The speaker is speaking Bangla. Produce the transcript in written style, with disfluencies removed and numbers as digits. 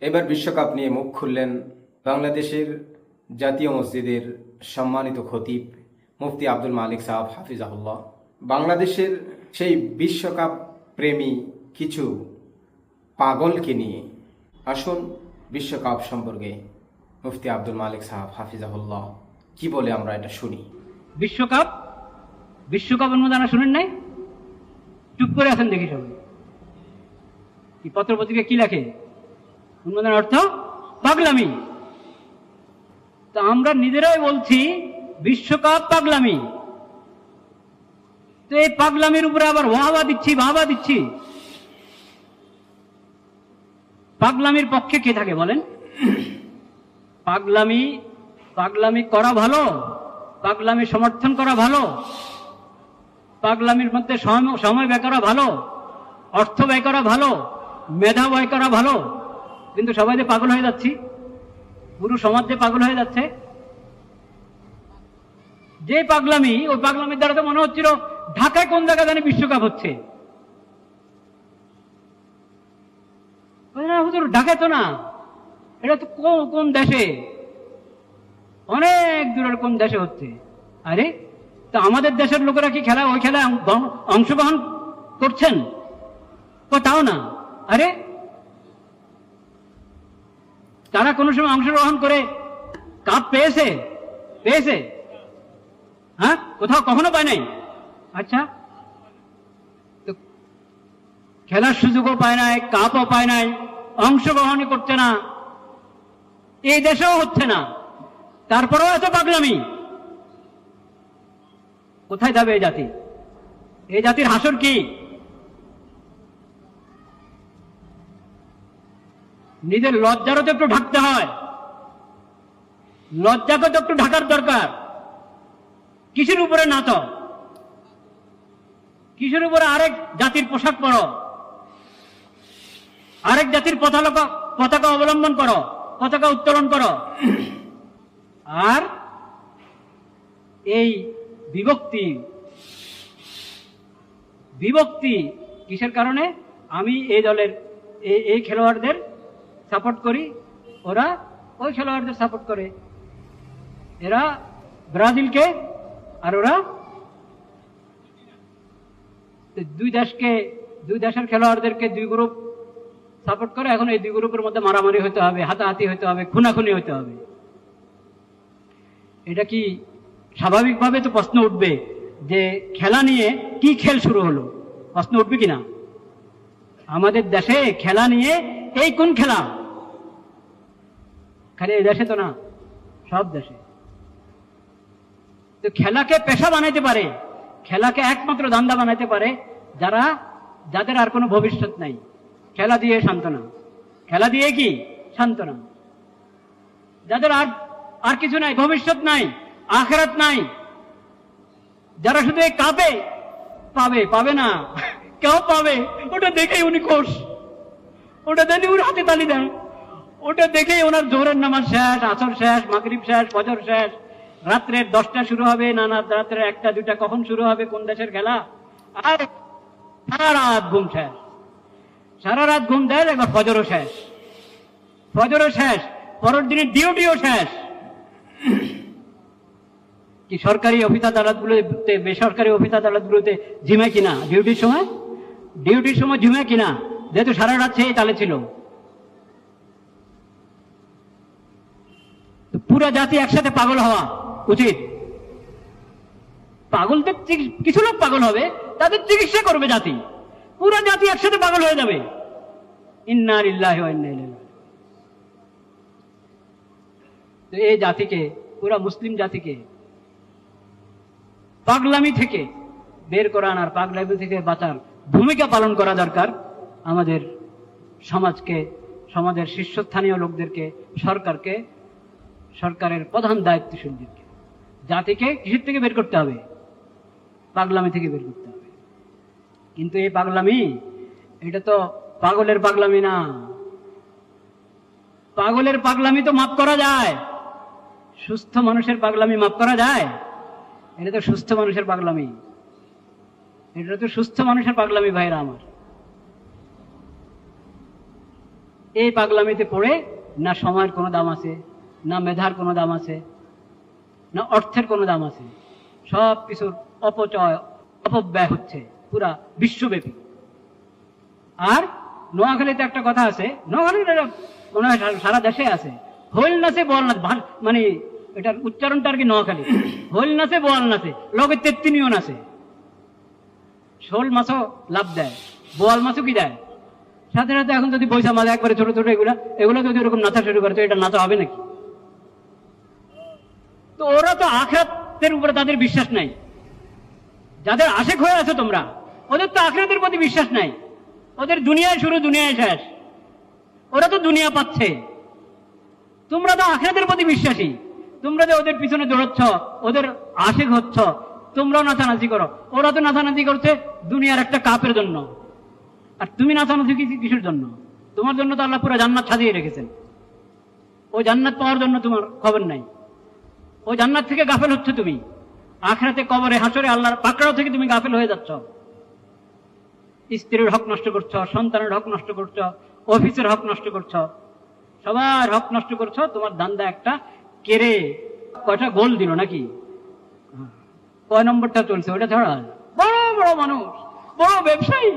এবার বিশ্বকাপ নিয়ে মুখ খুললেন বাংলাদেশের জাতীয় মসজিদের সম্মানিত খতিব মুফতি আব্দুল মালিক সাহেব হাফিজাহুল্লাহ। বাংলাদেশের সেই বিশ্বকাপ প্রেমী কিছু পাগলকে নিয়ে আসুন বিশ্বকাপ সম্পর্কে মুফতি আব্দুল মালিক সাহেব হাফিজাহুল্লাহ কি বলে আমরা এটা শুনি। বিশ্বকাপ বিশ্বকাপ উন্মোদনা শুনেন নাই? চুপ করে আছেন দেখি সবাই। কি পত্র পত্রিকা কি লেখে? উন্মোদনার অর্থ পাগলামি। তা আমরা নিজেরাই বলছি বিশ্বকাপ পাগলামি। তো এই পাগলামির উপরে আবার বাহবা দিচ্ছি। পাগলামির পক্ষে কে থাকে বলেন? পাগলামি করা ভালো, পাগলামি সমর্থন করা ভালো, পাগলামির মধ্যে সময় ব্যয় করা ভালো, অর্থ ব্যয় করা ভালো, মেধা ব্যয় করা ভালো। কিন্তু সবাই যে পাগল হয়ে যাচ্ছি, পুরো সমাজ যে পাগল হয়ে যাচ্ছে। যে পাগলামি, ওই পাগলামির দ্বারা তো মনে হচ্ছিল ঢাকায় কোন জায়গায় জানি বিশ্বকাপ হচ্ছে। ঢাকায় তো না, এটা তো কোন দেশে, অনেক দূরের কোন দেশে হচ্ছে। আরে তো আমাদের দেশের লোকেরা কি ওই খেলায় অংশগ্রহণ করছেন? তাও না। আরে তারা কোনো সময় অংশগ্রহণ করে কাপ পেয়েছে? হ্যাঁ, কোথাও কখনো পায় নাই। আচ্ছা, তো খেলার সুযোগও পায় নাই, কাপও পায় নাই, অংশগ্রহণই করছে না, এই দেশেও হচ্ছে না, তারপরেও এত পাগলামি। কোথায় যাবে এই জাতি? এই জাতির হাসর কি? নিজের লজ্জারও তো একটু ঢাকতে হয়, লজ্জাকে তো একটু ঢাকার দরকার। কিসের উপরে নাচ, কিসের উপরে আরেক জাতির পোশাক পরো, আরেক জাতির পতাকা অবলম্বন করো, পতাকা উত্তোলন করো। আর এই বিভক্তি কিসের কারণে? আমি এই দলের এই খেলোয়াড়দের সাপোর্ট করি, ওরা ওই খেলোয়াড়দের সাপোর্ট করে, এরা ব্রাজিলকে আর ওরা দুই দেশের খেলোয়াড়দেরকে দুই গ্রুপ সাপোর্ট করে। এখন এই দুই গ্রুপের মধ্যে মারামারি হতে হবে, হাতাহাতি হতে হবে, খুনাখুনি হতে হবে। এটা কি স্বাভাবিকভাবে তো প্রশ্ন উঠবে যে খেলা নিয়ে কি খেল শুরু হলো? প্রশ্ন উঠবে কিনা? আমাদের দেশে খেলা নিয়ে এই কোন খেলা? খালি এই দেশে তো না, সব দেশে। তো খেলাকে পেশা বানাইতে পারে, খেলাকে একমাত্র ধান্দা বানাইতে পারে যাদের আর কোনো ভবিষ্যৎ নাই। খেলা দিয়ে সান্ত্বনা, খেলা দিয়ে কি সান্ত্বনা। যাদের আর কিছু নাই, ভবিষ্যৎ নাই, আখিরাত নাই, যারা শুধু এই কাঁপে, পাবে না, কেউ পাবে ওটা দেখেই উনি খুশ, ওটা দেখে উনি হাতে তালি দেন, ওটা দেখেই ওনার জোহরের নামাজ শেষ, আসর শেষ, মাগরিব শেষ, ফজর শেষ, রাত্রের 10টা শুরু হবে না রাত্রের 1টা 2টা কখন শুরু হবে, কোন দেশের খেলা, আর সারা রাত ঘুম শেষ। সারা রাত ঘুম দেয়, একবার ফজরও শেষ, পরের দিনের ডিউটিও শেষ। কি সরকারি অফিস আদালতগুলোতে, বেসরকারি অফিস আদালতগুলোতে ঝিমে কিনা ডিউটির সময় ঝিমে কিনা? যেহেতু সারা রাত সেই তালে ছিল। পুরা জাতি একসাথে পাগল হওয়া উচিত। পাগলদের কিছু লোক পাগল হবে, তাদের চিকিৎসা করবে জাতি, পুরা জাতি একসাথে পাগল হয়ে যাবে। ইন্না লিল্লাহি ওয়া ইন্না ইলাইহি রাজিউন। তো এই জাতিকে, পুরা মুসলিম জাতিকে পাগলামি থেকে বের করান আর পাগলামি থেকে বাঁচার ভূমিকা পালন করা দরকার আমাদের সমাজকে, সমাজের শীর্ষস্থানীয় লোকদেরকে, সরকারের প্রধান দায়িত্বশীলদেরকে। জাতিকে কিসের থেকে বের করতে হবে? পাগলামি থেকে বের করতে হবে। কিন্তু এই পাগলামি, এটা তো পাগলের পাগলামি না। পাগলের পাগলামি তো মাফ করা যায়, সুস্থ মানুষের পাগলামি মাফ করা যায়? এটা তো সুস্থ মানুষের পাগলামি, ভাইরা আমার। এই পাগলামিতে পড়ে না সময়ের কোনো দাম আছে, না মেধার কোনো দাম আছে, না অর্থের কোনো দাম আছে। সব কিছুর অপচয় অপব্যয় হচ্ছে পুরা বিশ্বব্যাপী। আর নোয়াখালীতে একটা কথা আছে, নোয়াখালীর মনে হয় সারা দেশে আছে, হোল নাচে বল নাচ, মানে এটার উচ্চারণটা আর কি নোয়াখালী, হোল নাচে বল নাচে, লগে তেত্তিনিও নাচে। শোল মাছও লাভ দেয়, বোয়াল মাছও কি দেয় সাথে সাথে। এখন যদি পয়সা মাছ একবারে ছোট ছোট এগুলো যদি ওরকম নাচা শুরু করে, তো এটা নাচা হবে নাকি? তো ওরা তো আখিরাতের উপরে তাদের বিশ্বাস নাই। যাদের আশেক হয়ে আছো তোমরা, ওদের তো আখিরাতের প্রতি বিশ্বাস নাই। ওদের দুনিয়ায় শুরু, দুনিয়ায় শেষ। ওরা তো দুনিয়া পাচ্ছে, তোমরা তো আখিরাতের প্রতি বিশ্বাসী। তোমরা যে ওদের পিছনে দৌড়চ্ছ, ওদের আশেক হচ্ছ, তোমরাও নাচানাচি করো। ওরা তো নাচানাচি করছে দুনিয়ার একটা কাপের জন্য, আর তুমি নাচানাচি কিসের জন্য? তোমার জন্য তো আল্লাহ পুরো জান্নাত সাজিয়ে রেখেছেন। ওই জান্নাত পাওয়ার জন্য তোমার খবর নাই। ওই জান্নাত থেকে গাফেল হচ্ছে তুমি। আখিরাতে, কবরে, হাসরে আল্লাহর পাকড়াও থেকে তুমি গাফেল হয়ে যাচ্ছ। স্ত্রীর হক নষ্ট করছো, সন্তানের হক নষ্ট করছো, অফিসের হক নষ্ট করছো, সবার হক নষ্ট করছো। তোমার দান্দা একটা কেড়ে কয়টা গোল দিল নাকি, কয় নম্বরটা চলছে ওটা ছাড়া। বড় বড় মানুষ, বড় ব্যবসায়ী,